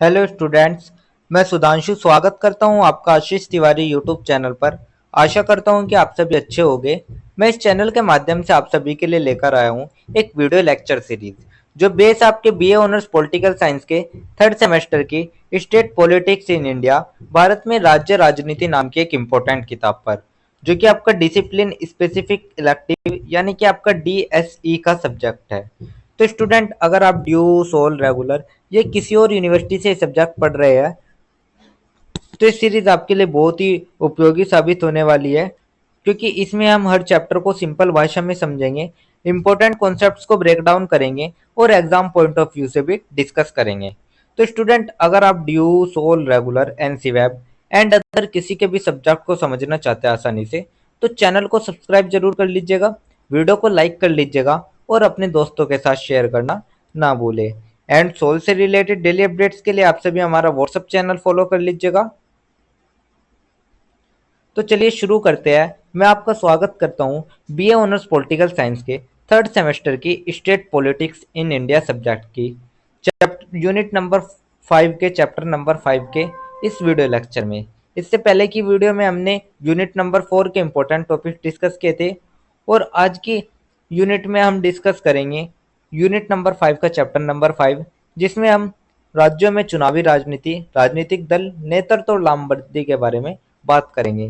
Hello students. मैं सुधांशु स्वागत करता हूं आपका आशीष तिवारी यूट्यूब चैनल पर। आशा करता हूं कि आप सभी अच्छे होंगे। मैं इस चैनल के माध्यम से आप सभी के लिए लेकर आया हूं एक वीडियो लेक्चर सीरीज जो बेस आपके बीए ऑनर्स पॉलिटिकल साइंस के थर्ड सेमेस्टर की state politics in India Bharat में राज्य राजनीति नाम की एक इम्पोर्टेंट किताब पर, जो कि आपका डिसिप्लिन स्पेसिफिक इलेक्टिव यानी कि आपका डीएसई का सब्जेक्ट है। तो स्टूडेंट, अगर आप ड्यू सोल रेगुलर ये किसी और यूनिवर्सिटी से सब्जेक्ट पढ़ रहे हैं तो इस सीरीज आपके लिए बहुत ही उपयोगी साबित होने वाली है, क्योंकि इसमें हम हर चैप्टर को सिंपल भाषा में समझेंगे, इंपॉर्टेंट कॉन्सेप्ट्स को ब्रेक डाउन करेंगे और एग्जाम पॉइंट ऑफ व्यू से भी डिस्कस करेंगे। तो स्टूडेंट, अगर आप DU SOL regular NCWEB and other किसी के भी सब्जेक्ट को समझना चाहते हैं आसानी से, तो चैनल को सब्सक्राइब जरूर कर लीजिएगा, वीडियो को लाइक कर लीजिएगा और अपने दोस्तों के साथ शेयर करना ना भूले। एंड सोल से रिलेटेड डेली अपडेट्स के लिए आप सभी हमारा व्हाट्सएप चैनल फॉलो कर लीजिएगा। तो चलिए शुरू करते हैं। मैं आपका स्वागत करता हूं बीए ऑनर्स पॉलिटिकल साइंस के थर्ड सेमेस्टर की state politics in India subject की चैप्टर यूनिट नंबर 5 के चैप्टर नंबर 5 के इस वीडियो लेक्चर में। इससे पहले की वीडियो में हमने यूनिट नंबर 4 के इंपॉर्टेंट टॉपिक डिस्कस किए थे और आज की यूनिट में हम डिस्कस करेंगे यूनिट नंबर 5 का चैप्टर नंबर 5, जिसमें हम राज्यों में चुनावी राजनीति, राजनीतिक दल, नेतृत्व और लामबंदी के बारे में बात करेंगे।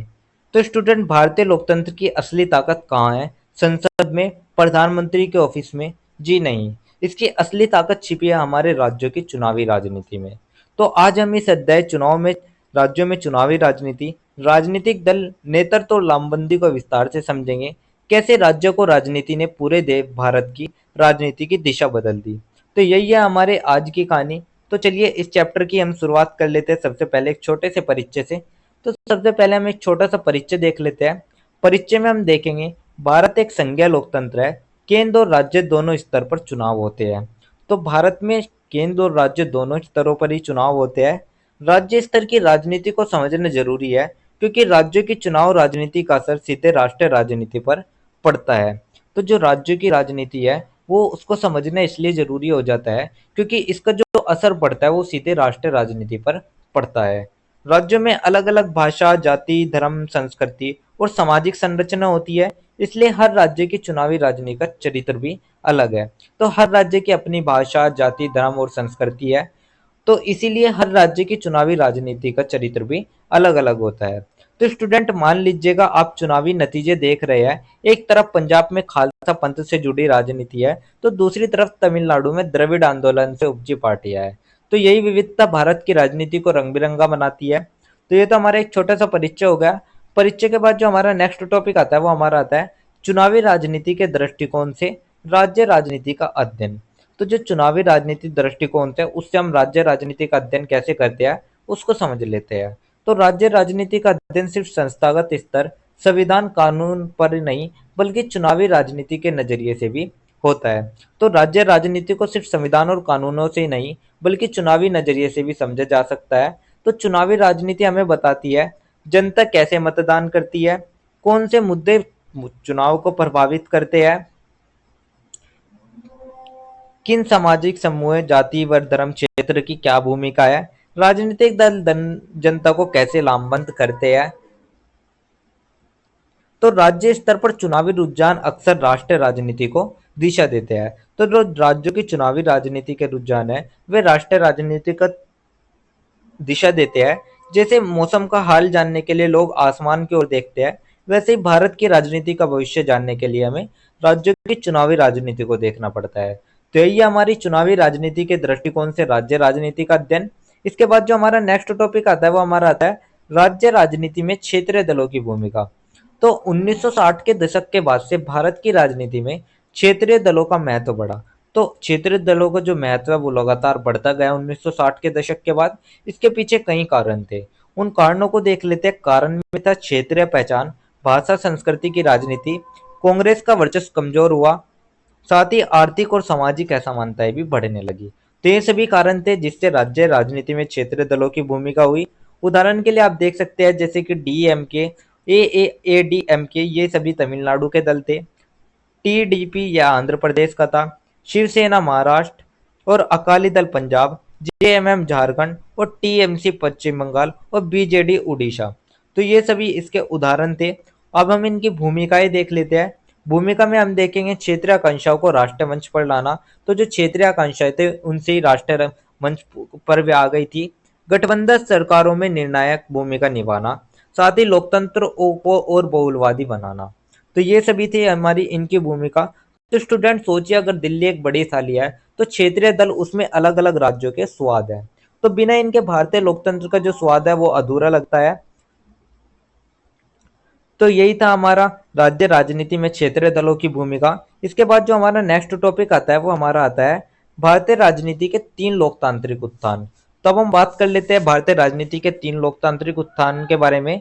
तो स्टूडेंट, भारतीय लोकतंत्र की असली ताकत कहाँ है? संसद में, प्रधानमंत्री के ऑफिस में? जी नहीं, इसकी असली ताकत छिपी है हमारे राज्यों की चुनावी राजनीति में। तो आज हम इस अध्याय चुनाव में राज्यों में चुनावी राजनीति, राजनीतिक दल, नेतृत्व और लामबंदी को विस्तार से समझेंगे। कैसे राज्यों को राजनीति ने पूरे देश भारत की राजनीति की दिशा बदल दी। तो यही है हमारे आज की कहानी। तो चलिए इस चैप्टर की हम शुरुआत कर लेते हैं सबसे पहले एक छोटे से परिचय से। तो सबसे पहले हम एक छोटा सा परिचय देख लेते हैं। परिचय में हम देखेंगे भारत एक संघीय लोकतंत्र है। केंद्र और राज्य दोनों स्तर पर चुनाव होते हैं। तो भारत में केंद्र और राज्य दोनों स्तरों पर ही चुनाव होते हैं। राज्य स्तर की राजनीति को समझना जरूरी है, क्योंकि राज्यों की चुनाव राजनीति का असर सीधे राष्ट्रीय राजनीति पर पड़ता है। तो जो राज्यों की राजनीति है वो उसको समझना इसलिए जरूरी हो जाता है क्योंकि इसका जो असर पड़ता है वो सीधे राष्ट्रीय राजनीति पर पड़ता है। राज्यों में अलग अलग भाषा, जाति, धर्म, संस्कृति और सामाजिक संरचना होती है, इसलिए हर राज्य की चुनावी राजनीति का चरित्र भी अलग है। तो हर राज्य की अपनी भाषा, जाति, धर्म और संस्कृति है, तो इसीलिए हर राज्य की चुनावी राजनीति का चरित्र भी अलग अलग होता है। तो स्टूडेंट, मान लीजिएगा आप चुनावी नतीजे देख रहे हैं। एक तरफ पंजाब में खालसा पंथ से जुड़ी राजनीति है, तो दूसरी तरफ तमिलनाडु में द्रविड़ आंदोलन से उपजी पार्टियां है। तो यही विविधता भारत की राजनीति को रंग बिरंगा बनाती है। तो ये तो हमारा एक छोटा सा परिचय हो गया। परिचय के बाद जो हमारा नेक्स्ट टॉपिक आता है वो हमारा आता है चुनावी राजनीति के दृष्टिकोण से राज्य राजनीति का अध्ययन। तो जो चुनावी राजनीति दृष्टिकोण थे उससे हम राज्य राजनीति का अध्ययन कैसे करते हैं उसको समझ लेते हैं। तो राज्य राजनीति का अध्ययन सिर्फ संस्थागत स्तर, संविधान कानून पर नहीं बल्कि चुनावी राजनीति के नजरिए से भी होता है। तो राज्य राजनीति को सिर्फ संविधान और कानूनों से ही नहीं बल्कि चुनावी नजरिए से भी समझा जा सकता है। तो चुनावी राजनीति हमें बताती है जनता कैसे मतदान करती है, कौन से मुद्दे चुनाव को प्रभावित करते हैं, किन सामाजिक समूह, जाति, वर्ग, धर्म, क्षेत्र की क्या भूमिका है, राजनीतिक दल जनता को कैसे लामबंद करते हैं। तो राज्य स्तर पर चुनावी रुझान अक्सर राष्ट्रीय राजनीति को दिशा देते हैं। तो जो राज्यों की चुनावी राजनीति के रुझान है वे राष्ट्रीय राजनीति का दिशा देते हैं। जैसे मौसम का हाल जानने के लिए लोग आसमान की ओर देखते हैं, वैसे ही भारत की राजनीति का भविष्य जानने के लिए हमें राज्यों की चुनावी राजनीति को देखना पड़ता है। तो यही हमारी चुनावी राजनीति के दृष्टिकोण से राज्य राजनीति का अध्ययन। इसके बाद जो हमारा नेक्स्ट टॉपिक आता है वो हमारा आता है राज्य राजनीति में क्षेत्रीय दलों की भूमिका। तो 1960 के दशक के बाद से भारत की राजनीति में क्षेत्रीय दलों का महत्व बढ़ा। तो क्षेत्रीय दलों का जो महत्व है वो लगातार बढ़ता गया 1960 के दशक के बाद। इसके पीछे कई कारण थे, उन कारणों को देख लेते हैं। कारण में था क्षेत्रीय पहचान, भाषा, संस्कृति की राजनीति, कांग्रेस का वर्चस्व कमजोर हुआ, साथ ही आर्थिक और सामाजिक असमानताएं भी बढ़ने लगी। तो ये सभी कारण थे जिससे राज्य राजनीति में क्षेत्रीय दलों की भूमिका हुई। उदाहरण के लिए आप देख सकते हैं जैसे कि डीएमके, एडीएमके, ये सभी तमिलनाडु के दल थे। टीडीपी या आंध्र प्रदेश का था। शिवसेना महाराष्ट्र और अकाली दल पंजाब, जेएमएम झारखंड और टीएमसी पश्चिम बंगाल और बीजेडी उड़ीसा। तो ये सभी इसके उदाहरण थे। अब हम इनकी भूमिकाएं देख लेते हैं। भूमिका में हम देखेंगे क्षेत्रीय आकांक्षाओं को राष्ट्रीय मंच पर लाना। तो जो क्षेत्रीय आकांक्षाएं थे उनसे ही राष्ट्रीय मंच पर भी आ गई थी। गठबंधन सरकारों में निर्णायक भूमिका निभाना, साथ ही लोकतंत्र को और बहुलवादी बनाना। तो ये सभी थी हमारी इनकी भूमिका। तो स्टूडेंट सोचिए, अगर दिल्ली एक बड़ी थाली है तो क्षेत्रीय दल उसमें अलग अलग राज्यों के स्वाद है। तो बिना इनके भारतीय लोकतंत्र का जो स्वाद है वो अधूरा लगता है। तो यही था हमारा राज्य राजनीति में क्षेत्रीय दलों की भूमिका। इसके बाद जो हमारा नेक्स्ट टॉपिक आता है वो हमारा आता है भारतीय राजनीति के तीन लोकतांत्रिक उत्थान। तो अब हम बात कर लेते हैं भारतीय राजनीति के तीन लोकतांत्रिक उत्थान के बारे में।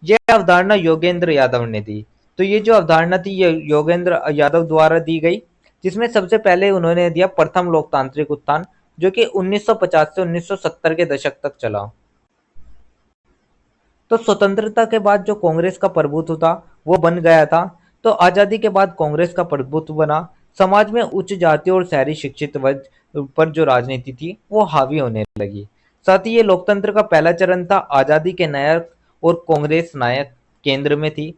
यह अवधारणा योगेंद्र यादव ने दी। तो ये जो अवधारणा थी ये योगेंद्र यादव द्वारा दी गई, जिसमें सबसे पहले उन्होंने दिया प्रथम लोकतांत्रिक उत्थान, जो कि 1950 से 1970 के दशक तक चला। तो स्वतंत्रता के बाद जो कांग्रेस का प्रभुत्व था वो बन गया था। तो आजादी के बाद कांग्रेस का प्रभुत्व बना। समाज में उच्च जाति और शहरी शिक्षित वर्ग पर जो राजनीति थी वो हावी होने लगी। साथ ही ये लोकतंत्र का पहला चरण था। आजादी के नायक और कांग्रेस नायक केंद्र में थी।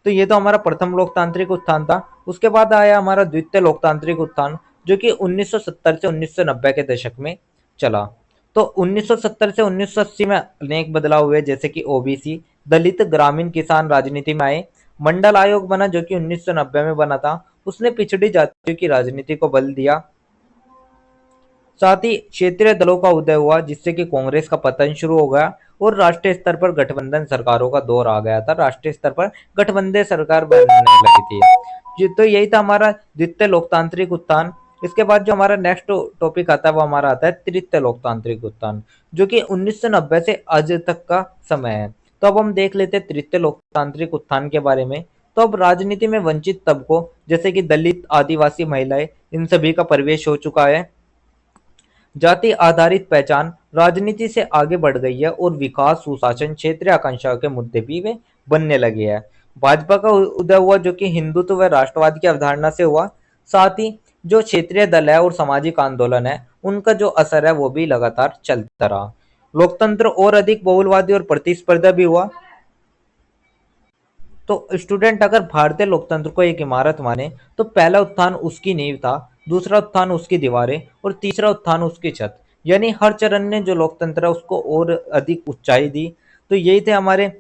तो ये तो हमारा प्रथम लोकतांत्रिक उत्थान था। उसके बाद आया हमारा द्वितीय लोकतांत्रिक उत्थान, जो कि 1970 से 1990 के दशक में चला। तो 1970 से 1980 में अनेक बदलाव हुए, जैसे कि ओबीसी, दलित, ग्रामीण, किसान राजनीति में आए। मंडल आयोग बना जो कि 1990 में बना था। उसने पिछड़ी जातियों की राजनीति को बल दिया। साथ ही क्षेत्रीय दलों का उदय हुआ, जिससे कि कांग्रेस का पतन शुरू हो गया और राष्ट्रीय स्तर पर गठबंधन सरकारों का दौर आ गया था। राष्ट्रीय स्तर पर गठबंधन सरकार बनने लगी थी। तो यही था हमारा द्वितीय लोकतांत्रिक उत्थान। इसके बाद जो हमारा नेक्स्ट टॉपिक आता है वो हमारा आता है तृतीय लोकतांत्रिक उत्थान, जो कि 1990 से आज तक का समय है। तो अब हम देख लेते हैं तृतीय लोकतांत्रिक उत्थान के बारे में। तो अब राजनीति में वंचित तबकों जैसे कि दलित, आदिवासी, महिलाएं, इन सभी का प्रवेश हो चुका है। जाति आधारित पहचान राजनीति से आगे बढ़ गई है और विकास, सुशासन, क्षेत्रीय आकांक्षाओं के मुद्दे भी वे बनने लगे हैं। भाजपा का उदय हुआ जो कि हिंदुत्व व राष्ट्रवाद की अवधारणा से हुआ। साथ ही जो क्षेत्रीय दल है और सामाजिक आंदोलन है उनका जो असर है वो भी लगातार चलता रहा। लोकतंत्र और अधिक बहुलवादी और प्रतिस्पर्धा भी हुआ। तो स्टूडेंट अगर भारतीय लोकतंत्र को एक इमारत माने तो पहला उत्थान उसकी नींव था, दूसरा उत्थान उसकी दीवारें और तीसरा उत्थान उसकी छत। यानी हर चरण ने जो लोकतंत्र है उसको और अधिक ऊंचाई दी। तो यही थे हमारे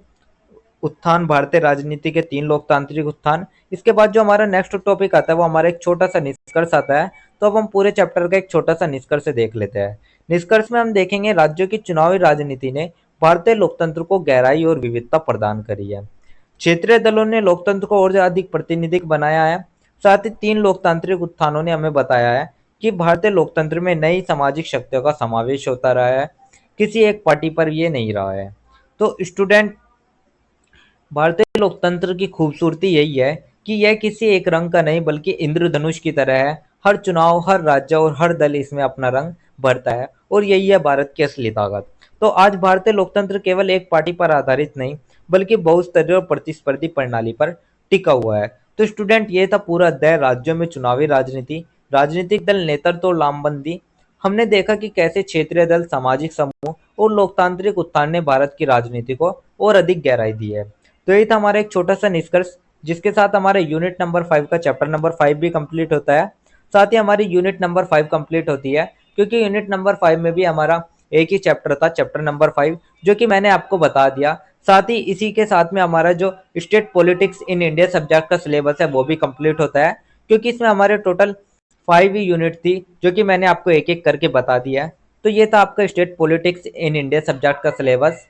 उत्थान, भारतीय राजनीति के तीन लोकतांत्रिक उत्थान। इसके बाद जो हमारा नेक्स्ट टॉपिक आता है वो हमारा एक छोटा सा निष्कर्ष आता है। तो अब हम पूरे चैप्टर का एक छोटा सा निष्कर्ष देख लेते हैं। निष्कर्ष में हम देखेंगे राज्यों की चुनावी राजनीति ने भारतीय लोकतंत्र को गहराई और विविधता प्रदान करी है। क्षेत्रीय दलों ने लोकतंत्र को और अधिक प्रातिनिधिक बनाया है। साथ ही तीन लोकतांत्रिक उत्थानों ने हमें बताया है कि भारतीय लोकतंत्र में नई सामाजिक शक्तियों का समावेश होता रहा है, किसी एक पार्टी पर ये नहीं रहा है। तो स्टूडेंट, भारतीय लोकतंत्र की खूबसूरती यही है कि यह किसी एक रंग का नहीं बल्कि इंद्रधनुष की तरह है। हर चुनाव, हर राज्य और हर दल इसमें अपना रंग भरता है और यही है भारत की असली ताकत। तो आज भारतीय लोकतंत्र केवल एक पार्टी पर आधारित नहीं बल्कि बहुस्तरीय और प्रतिस्पर्धी प्रणाली पर टिका हुआ है। तो स्टूडेंट, ये था पूरा अध्याय राज्यों में चुनावी राजनीति, राजनीतिक दल, नेतृत्व और लामबंदी। हमने देखा कि कैसे क्षेत्रीय दल, सामाजिक समूह और लोकतांत्रिक उत्थान ने भारत की राजनीति को और अधिक गहराई दी है। तो यही था हमारा एक छोटा सा निष्कर्ष, जिसके साथ हमारे यूनिट नंबर 5 का चैप्टर नंबर 5 भी कंप्लीट होता है। साथ ही हमारी यूनिट नंबर 5 कंप्लीट होती है क्योंकि यूनिट नंबर 5 में भी हमारा एक ही चैप्टर था, चैप्टर नंबर 5, जो कि मैंने आपको बता दिया। साथ ही इसी के साथ में हमारा जो state politics in India subject का सिलेबस है वो भी कंप्लीट होता है, क्योंकि इसमें हमारे टोटल 5 यूनिट थी जो कि मैंने आपको एक एक करके बता दिया है। तो ये था आपका state politics in India subject का सिलेबस।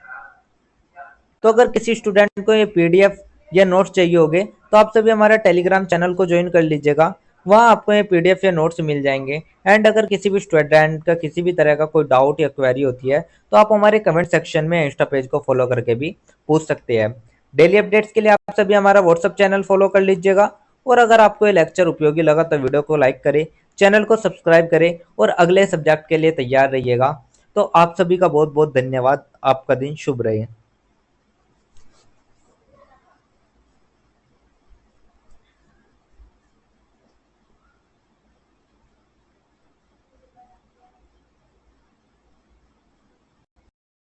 तो अगर किसी स्टूडेंट को ये पीडीएफ या नोट्स चाहिए होंगे तो आप सभी हमारा टेलीग्राम चैनल को ज्वाइन कर लीजिएगा। वहाँ आपको ये पीडीएफ या नोट्स मिल जाएंगे। एंड अगर किसी भी स्टूडेंट का किसी भी तरह का कोई डाउट या क्वेरी होती है तो आप हमारे कमेंट सेक्शन में इंस्टा पेज को फॉलो करके भी पूछ सकते हैं। डेली अपडेट्स के लिए आप सभी हमारा व्हाट्सअप चैनल फॉलो कर लीजिएगा। और अगर आपको ये लेक्चर उपयोगी लगा तो वीडियो को लाइक करें, चैनल को सब्सक्राइब करें और अगले सब्जेक्ट के लिए तैयार रहिएगा। तो आप सभी का बहुत बहुत धन्यवाद। आपका दिन शुभ रहे।